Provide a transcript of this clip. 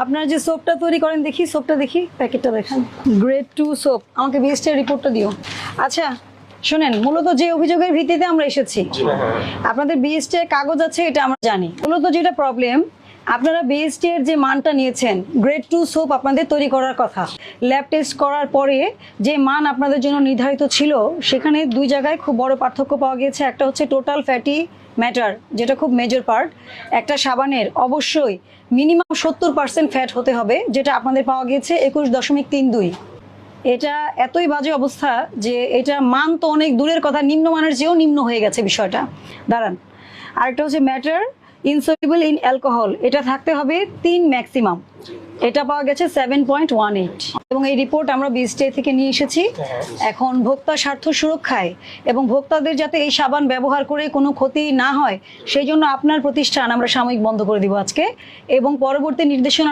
আপনার যে সোপটা তৈরি করেন দেখি, সোপটা দেখি, প্যাকেটটা দেখান। গ্রেড 2 সোপ, আমাকে বিএসটি রিপোর্টটা দিও। আচ্ছা শোনেন, মূলত যে অভিযোগের ভিত্তিতে আমরা এসেছি, আপনাদের বিএসটি এর কাগজ আছে এটা আমরা জানি। মূলত যেটা প্রবলেম, আপনারা বিএসটি এর যে মানটা নিয়েছেন, গ্রেড 2 সোপ আপনাদের তৈরি করার কথা, ল্যাব টেস্ট করার পরে যে মান আপনাদের জন্য নির্ধারিত ছিল সেখানে দুই জায়গায় খুব বড় পার্থক্য পাওয়া গিয়েছে। একটা হচ্ছে টোটাল ফ্যাটি ম্যাটার, যেটা খুব মেজর পার্ট। একটা সাবানের অবশ্যই মিনিমাম 70% ফ্যাট হতে হবে, যেটা আপনাদের পাওয়া গিয়েছে 21.32। এটা এতই বাজে অবস্থা যে এটা মান তো অনেক দূরের কথা, নিম্নমানের চেয়েও নিম্ন হয়ে গেছে বিষয়টা। দাঁড়ান, আরেকটা হচ্ছে ম্যাটার ইনসলিবল ইন অ্যালকোহল, এটা থাকতে হবে 3 ম্যাক্সিমাম, এটা পাওয়া গেছে 7.18। এবং এই রিপোর্ট আমরা বিএসটি থেকে নিয়ে এসেছি। এখন ভোক্তা স্বার্থ সুরক্ষায় এবং ভোক্তাদের যাতে এই সাবান ব্যবহার করে কোনো ক্ষতি না হয় সেই জন্য আপনার প্রতিষ্ঠান আমরা সাময়িক বন্ধ করে দিব আজকে, এবং পরবর্তী নির্দেশনা